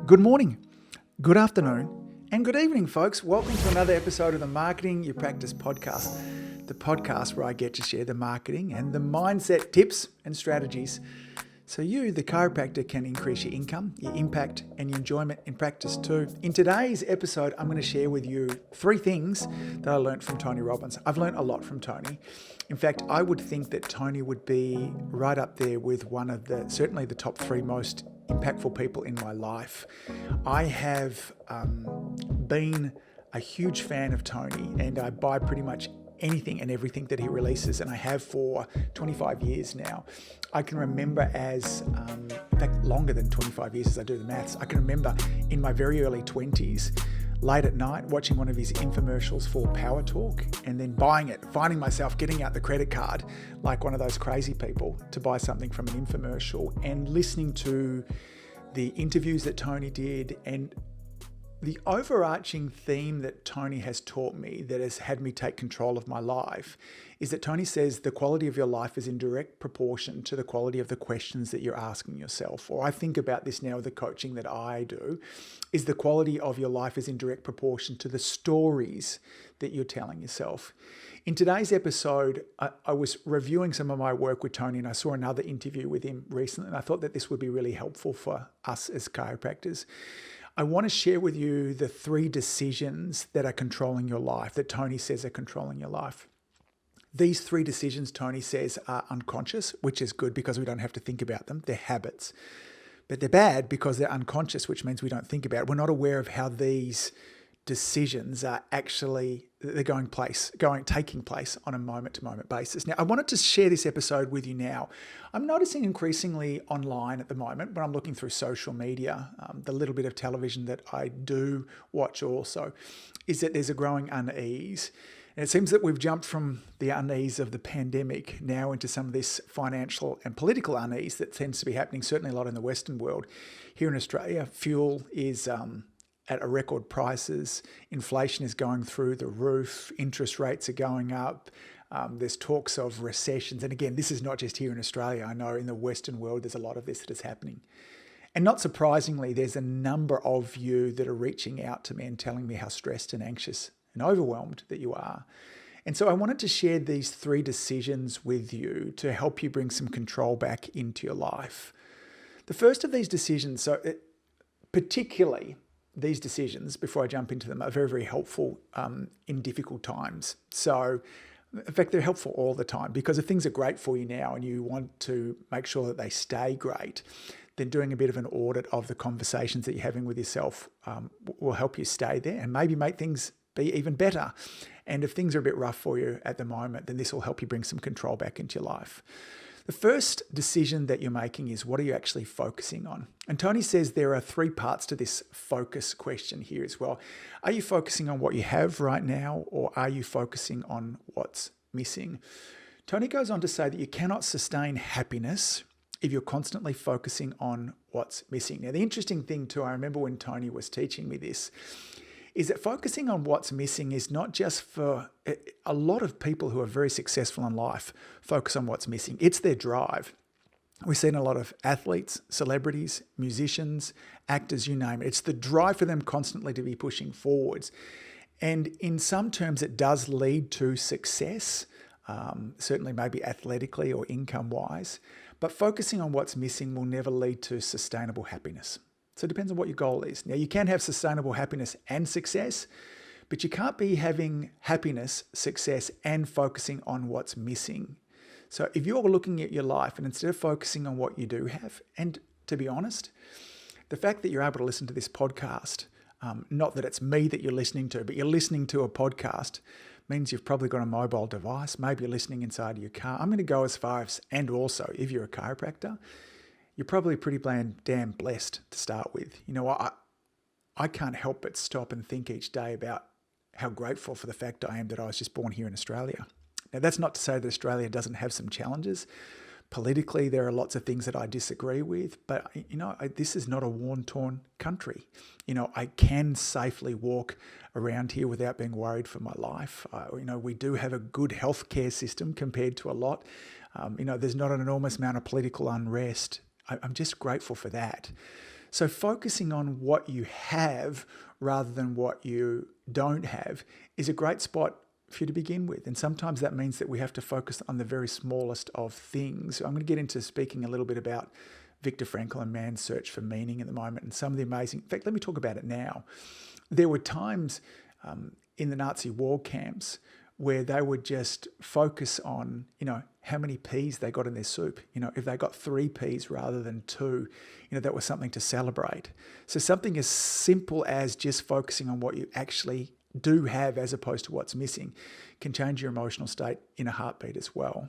Good morning, good afternoon, and good evening, folks. Welcome to another episode of the Marketing You Practice podcast, the podcast where I get to share the marketing and the mindset tips and strategies so you, the chiropractor, can increase your income, your impact, and your enjoyment in practice too. In today's episode, I'm going to share with you 3 things that I learned from Tony Robbins. I've learned a lot from Tony. In fact, I would think that Tony would be right up there with one of certainly the top 3 most impactful people in my life. I have been a huge fan of Tony, and I buy pretty much anything and everything that he releases, and I have for 25 years now. I can remember in fact, longer than 25 years as I do the maths. I can remember in my very early 20s, late at night, watching one of his infomercials for Power Talk and then buying it, finding myself getting out the credit card like one of those crazy people to buy something from an infomercial, and listening to the interviews that Tony did. And the overarching theme that Tony has taught me that has had me take control of my life is that Tony says the quality of your life is in direct proportion to the quality of the questions that you're asking yourself. Or I think about this now with the coaching that I do, is the quality of your life is in direct proportion to the stories that you're telling yourself. In today's episode, I was reviewing some of my work with Tony, and I saw another interview with him recently, and I thought that this would be really helpful for us as chiropractors. I want to share with you the 3 decisions that are controlling your life, that Tony says are controlling your life. These 3 decisions, Tony says, are unconscious, which is good because we don't have to think about them. They're habits. But they're bad because they're unconscious, which means we don't think about it. We're not aware of how these decisions are actually taking place on a moment-to-moment basis. Now, I wanted to share this episode with you now. I'm noticing increasingly online at the moment, when I'm looking through social media, the little bit of television that I do watch also, is that there's a growing unease. And it seems that we've jumped from the unease of the pandemic now into some of this financial and political unease that tends to be happening certainly a lot in the Western world. Here in Australia, fuel is at a record prices. Inflation is going through the roof. Interest rates are going up. There's talks of recessions. And again, this is not just here in Australia. I know in the Western world, there's a lot of this that is happening. And not surprisingly, there's a number of you that are reaching out to me and telling me how stressed and anxious and overwhelmed that you are. And so I wanted to share these 3 decisions with you to help you bring some control back into your life. The first of these decisions, particularly these decisions, before I jump into them, are very, very helpful in difficult times. So, in fact, they're helpful all the time, because if things are great for you now and you want to make sure that they stay great, then doing a bit of an audit of the conversations that you're having with yourself will help you stay there and maybe make things be even better. And if things are a bit rough for you at the moment, then this will help you bring some control back into your life. The first decision that you're making is, what are you actually focusing on? And Tony says there are 3 parts to this focus question here as well. Are you focusing on what you have right now, or are you focusing on what's missing? Tony goes on to say that you cannot sustain happiness if you're constantly focusing on what's missing. Now, the interesting thing too, I remember when Tony was teaching me this, is that focusing on what's missing is not just for a lot of people who are very successful in life focus on what's missing. It's their drive. We've seen a lot of athletes, celebrities, musicians, actors, you name it. It's the drive for them constantly to be pushing forwards. And in some terms, it does lead to success, certainly maybe athletically or income-wise. But focusing on what's missing will never lead to sustainable happiness. So it depends on what your goal is. Now, you can have sustainable happiness and success, but you can't be having happiness, success, and focusing on what's missing. So if you're looking at your life and instead of focusing on what you do have, and to be honest, the fact that you're able to listen to this podcast, not that it's me that you're listening to, but you're listening to a podcast, means you've probably got a mobile device. Maybe you're listening inside your car. I'm going to go as far as, and also if you're a chiropractor, you're probably pretty damn blessed to start with. You know, I can't help but stop and think each day about how grateful for the fact I am that I was just born here in Australia. Now, that's not to say that Australia doesn't have some challenges. Politically, there are lots of things that I disagree with, but this is not a war-torn country. I can safely walk around here without being worried for my life. We do have a good healthcare system compared to a lot. There's not an enormous amount of political unrest. I'm just grateful for that. So focusing on what you have rather than what you don't have is a great spot for you to begin with. And sometimes that means that we have to focus on the very smallest of things. I'm going to get into speaking a little bit about Viktor Frankl and man's search for meaning at the moment, and some of the amazing, in fact, let me talk about it now. There were times in the Nazi war camps where they would just focus on, how many peas they got in their soup. If they got 3 peas rather than 2, that was something to celebrate. So something as simple as just focusing on what you actually do have as opposed to what's missing can change your emotional state in a heartbeat as well.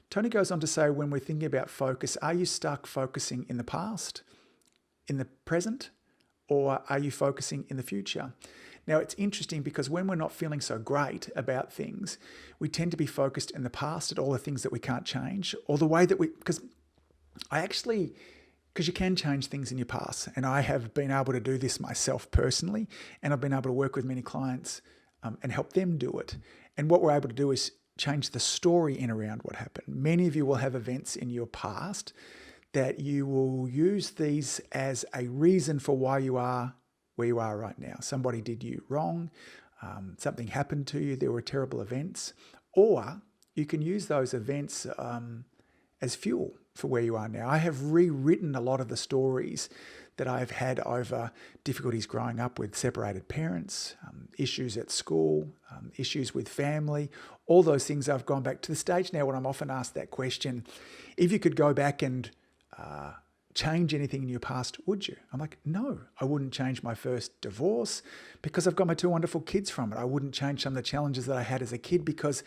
Tony goes on to say, when we're thinking about focus, are you stuck focusing in the past, in the present, or are you focusing in the future? Now, it's interesting because when we're not feeling so great about things, we tend to be focused in the past at all the things that we can't change, or the way that because you can change things in your past. And I have been able to do this myself personally, and I've been able to work with many clients and help them do it. And what we're able to do is change the story in around what happened. Many of you will have events in your past that you will use these as a reason for why you are where you are right now. Somebody did you wrong, something happened to you, there were terrible events, or you can use those events as fuel for where you are now. I have rewritten a lot of the stories that I've had over difficulties growing up with separated parents, issues at school, issues with family, all those things. I've gone back to the stage now when I'm often asked that question, if you could go back and change anything in your past, would you? I'm like, no, I wouldn't change my first divorce because I've got my 2 wonderful kids from it. I wouldn't change some of the challenges that I had as a kid because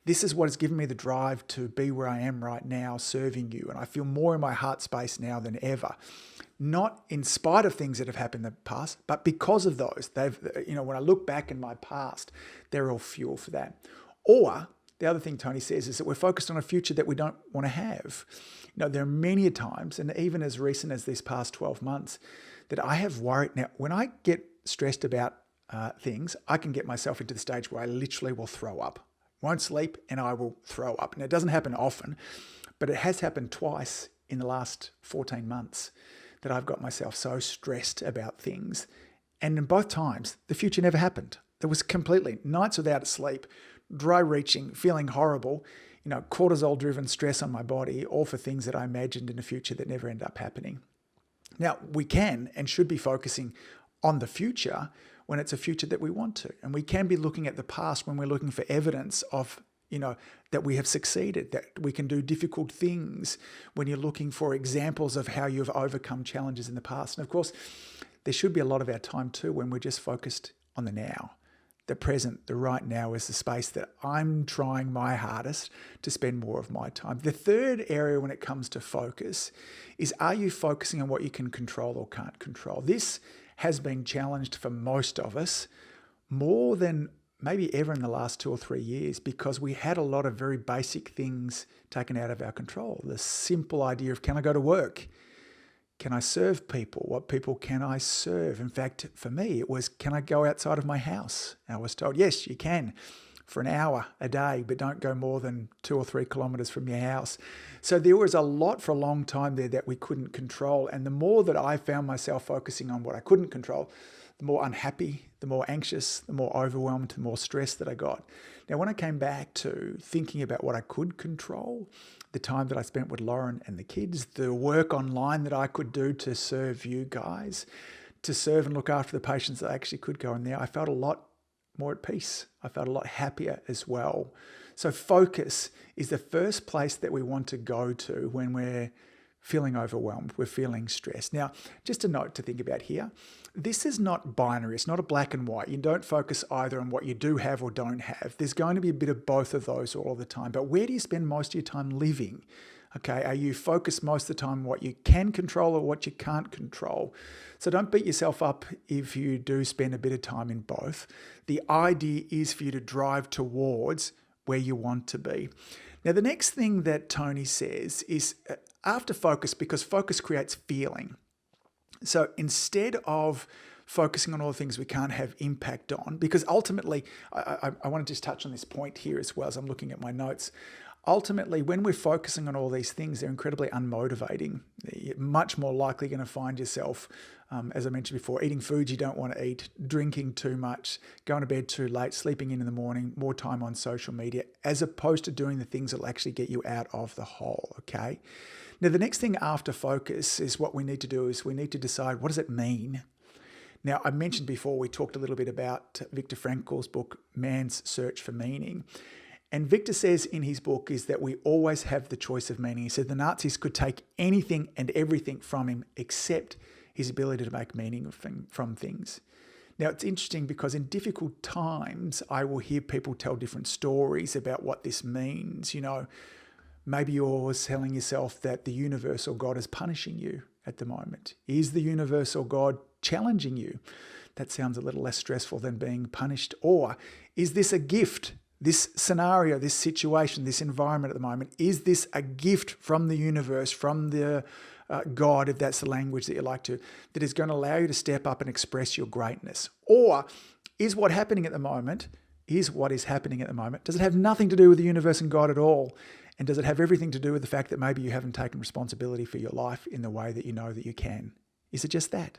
this is what has given me the drive to be where I am right now, serving you. And I feel more in my heart space now than ever. Not in spite of things that have happened in the past, but because of those. When I look back in my past, they're all fuel for that. Or the other thing Tony says is that we're focused on a future that we don't want to have. There are many times, and even as recent as this past 12 months, that I have worried. Now, when I get stressed about things, I can get myself into the stage where I literally will throw up. Won't sleep, and I will throw up. And it doesn't happen often, but it has happened twice in the last 14 months that I've got myself so stressed about things. And in both times, the future never happened. There was completely nights without sleep, dry reaching, feeling horrible, cortisol-driven stress on my body, all for things that I imagined in the future that never end up happening. Now, we can and should be focusing on the future when it's a future that we want to. And we can be looking at the past when we're looking for evidence of, that we have succeeded, that we can do difficult things, when you're looking for examples of how you've overcome challenges in the past. And of course, there should be a lot of our time too when we're just focused on the now. The present, the right now is the space that I'm trying my hardest to spend more of my time. The third area when it comes to focus is, are you focusing on what you can control or can't control? This has been challenged for most of us more than maybe ever in the last 2 or 3 years, because we had a lot of very basic things taken out of our control. The simple idea of, can I go to work? Can I serve people? What people can I serve? In fact, for me, it was, can I go outside of my house? I was told, yes, you can for an hour a day, but don't go more than 2 or 3 kilometers from your house. So there was a lot for a long time there that we couldn't control. And the more that I found myself focusing on what I couldn't control, the more unhappy, the more anxious, the more overwhelmed, the more stressed that I got. Now, when I came back to thinking about what I could control, the time that I spent with Lauren and the kids, the work online that I could do to serve you guys, to serve and look after the patients that I actually could go in there, I felt a lot more at peace. I felt a lot happier as well. So focus is the first place that we want to go to when we're feeling overwhelmed, we're feeling stressed. Now, just a note to think about here. This is not binary. It's not a black and white. You don't focus either on what you do have or don't have. There's going to be a bit of both of those all the time. But where do you spend most of your time living? Okay, are you focused most of the time on what you can control or what you can't control? So don't beat yourself up if you do spend a bit of time in both. The idea is for you to drive towards where you want to be. Now, the next thing that Tony says is after focus, because focus creates feeling. So instead of focusing on all the things we can't have impact on, because ultimately, I want to just touch on this point here as well as I'm looking at my notes. ultimately, when we're focusing on all these things, they're incredibly unmotivating. You're much more likely going to find yourself, as I mentioned before, eating foods you don't want to eat, drinking too much, going to bed too late, sleeping in the morning, more time on social media, as opposed to doing the things that will actually get you out of the hole, okay? Now, the next thing after focus is what we need to do is we need to decide, what does it mean? Now, I mentioned before, we talked a little bit about Viktor Frankl's book, Man's Search for Meaning. And Viktor says in his book is that we always have the choice of meaning. He said the Nazis could take anything and everything from him except his ability to make meaning from things. Now, it's interesting because in difficult times, I will hear people tell different stories about what this means. You know, maybe you're telling yourself that the universal God is punishing you at the moment. Is the universal God challenging you? That sounds a little less stressful than being punished. Or is this a gift? This scenario, this situation, this environment at the moment, is this a gift from the universe, from the God, if that's the language that you like to, that is going to allow you to step up and express your greatness? Or is what is happening at the moment, does it have nothing to do with the universe and God at all? And does it have everything to do with the fact that maybe you haven't taken responsibility for your life in the way that you know that you can? Is it just that?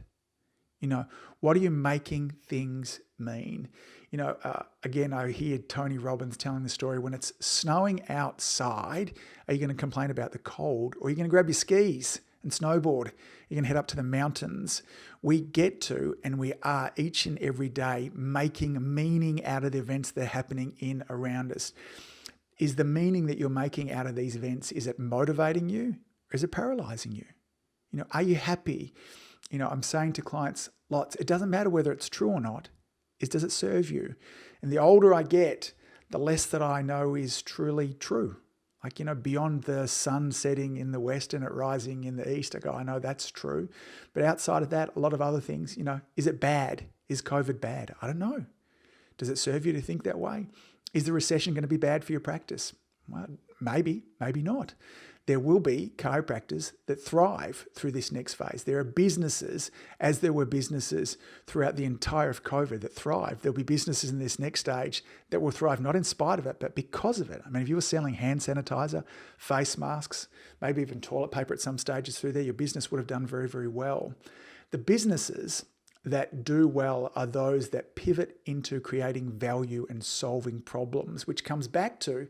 You know, what are you making things mean? You know, again, I hear Tony Robbins telling the story, when it's snowing outside, are you going to complain about the cold, or are you going to grab your skis and snowboard? You're going to head up to the mountains. We get to, and we are each and every day making meaning out of the events that are happening in around us. Is the meaning that you're making out of these events, is it motivating you, or is it paralyzing you? You know, are you happy? You know, I'm saying to clients lots, it doesn't matter whether it's true or not, does it serve you? And the older I get, the less that I know is truly true. Like, you know, beyond the sun setting in the west and it rising in the east, I go, I know that's true. But outside of that, a lot of other things, you know, is it bad? Is COVID bad? I don't know. Does it serve you to think that way? Is the recession going to be bad for your practice? Well, maybe, maybe not. There will be chiropractors that thrive through this next phase. There are businesses, as there were businesses throughout the entire of COVID that thrive. There'll be businesses in this next stage that will thrive, not in spite of it, but because of it. I mean, if you were selling hand sanitizer, face masks, maybe even toilet paper at some stages through there, your business would have done very, very well. The businesses that do well are those that pivot into creating value and solving problems, which comes back to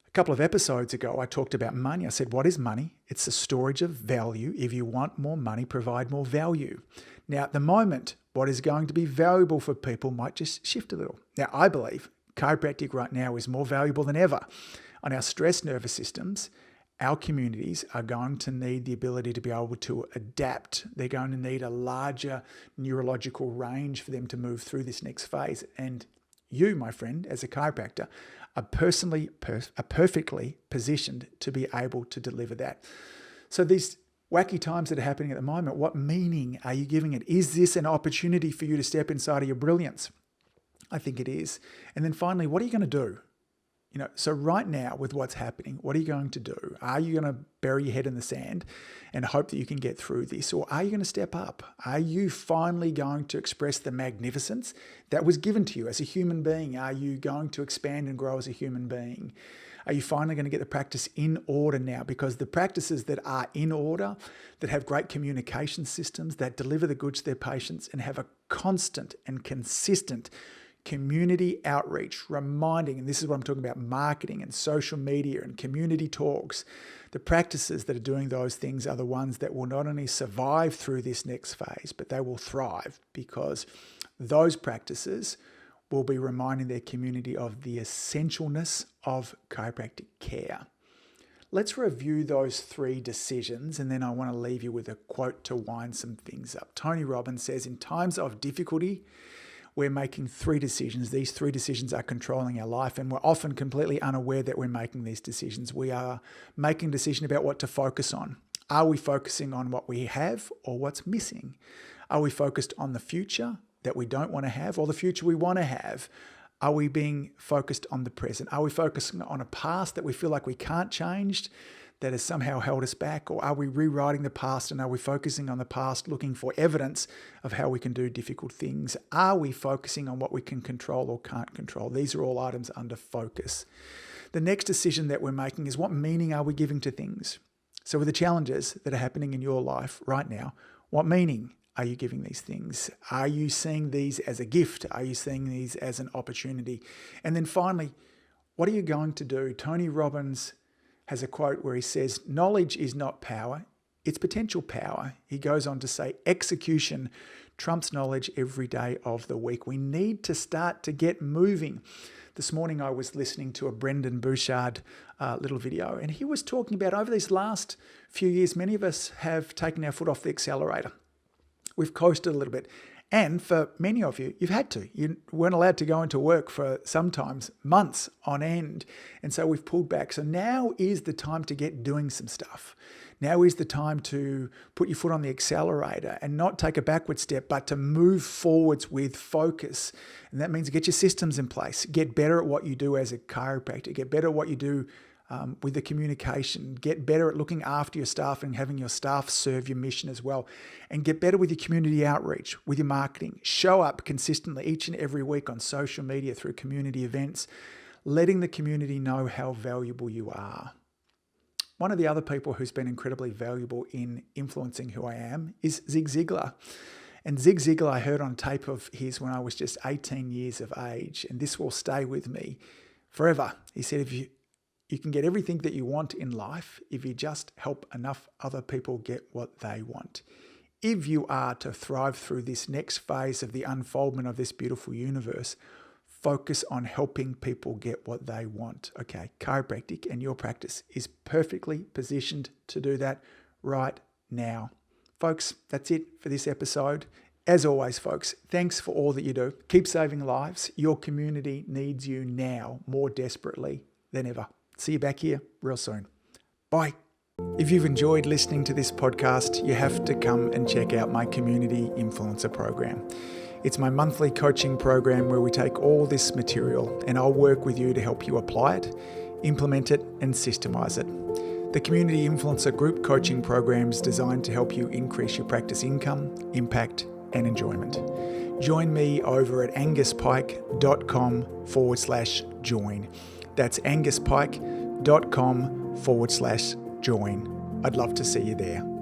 a couple of episodes ago, I talked about money. I said, what is money? It's the storage of value. If you want more money, provide more value. Now, at the moment, what is going to be valuable for people might just shift a little. Now, I believe chiropractic right now is more valuable than ever. On our stress nervous systems, our communities are going to need the ability to be able to adapt. They're going to need a larger neurological range for them to move through this next phase. And you, my friend, as a chiropractor, are perfectly positioned to be able to deliver that. So these wacky times that are happening at the moment, what meaning are you giving it? Is this an opportunity for you to step inside of your brilliance? I think it is. And then finally, what are you going to do? You know, so right now with what's happening, what are you going to do? Are you going to bury your head in the sand and hope that you can get through this? Or are you going to step up? Are you finally going to express the magnificence that was given to you as a human being? Are you going to expand and grow as a human being? Are you finally going to get the practice in order now? Because the practices that are in order, that have great communication systems, that deliver the goods to their patients and have a constant and consistent community outreach, reminding, and this is what I'm talking about, marketing and social media and community talks. The practices that are doing those things are the ones that will not only survive through this next phase, but they will thrive, because those practices will be reminding their community of the essentialness of chiropractic care. Let's review those 3 decisions, and then I want to leave you with a quote to wind some things up. Tony Robbins says, in times of difficulty, we're making 3 decisions. These 3 decisions are controlling our life, and we're often completely unaware that we're making these decisions. We are making a decision about what to focus on. Are we focusing on what we have or what's missing? Are we focused on the future that we don't want to have, or the future we want to have? Are we being focused on the present? Are we focusing on a past that we feel like we can't change, that has somehow held us back? Or are we rewriting the past, and are we focusing on the past, looking for evidence of how we can do difficult things? Are we focusing on what we can control or can't control? These are all items under focus. The next decision that we're making is, what meaning are we giving to things? So with the challenges that are happening in your life right now, what meaning are you giving these things? Are you seeing these as a gift? Are you seeing these as an opportunity? And then finally, what are you going to do? Tony Robbins has a quote where he says, knowledge is not power, it's potential power. He goes on to say, execution trumps knowledge every day of the week. We need to start to get moving. This morning I was listening to a Brendan Bouchard little video, and he was talking about over these last few years, many of us have taken our foot off the accelerator. We've coasted a little bit. And for many of you, you've had to. You weren't allowed to go into work for sometimes months on end. And so we've pulled back. So now is the time to get doing some stuff. Now is the time to put your foot on the accelerator and not take a backward step, but to move forwards with focus. And that means get your systems in place. Get better at what you do as a chiropractor. Get better at what you do with the communication. Get better at looking after your staff and having your staff serve your mission as well. And get better with your community outreach, with your marketing. Show up consistently each and every week on social media through community events, letting the community know how valuable you are. One of the other people who's been incredibly valuable in influencing who I am is Zig Ziglar. And Zig Ziglar, I heard on tape of his when I was just 18 years of age, and this will stay with me forever. He said, if you can get everything that you want in life if you just help enough other people get what they want. If you are to thrive through this next phase of the unfoldment of this beautiful universe, focus on helping people get what they want. Okay, chiropractic and your practice is perfectly positioned to do that right now. Folks, that's it for this episode. As always, folks, thanks for all that you do. Keep saving lives. Your community needs you now more desperately than ever. See you back here real soon. Bye. If you've enjoyed listening to this podcast, you have to come and check out my Community Influencer Program. It's my monthly coaching program where we take all this material and I'll work with you to help you apply it, implement it, and systemize it. The Community Influencer Group Coaching Program is designed to help you increase your practice income, impact, and enjoyment. Join me over at anguspyke.com/join. That's anguspyke.com/join. I'd love to see you there.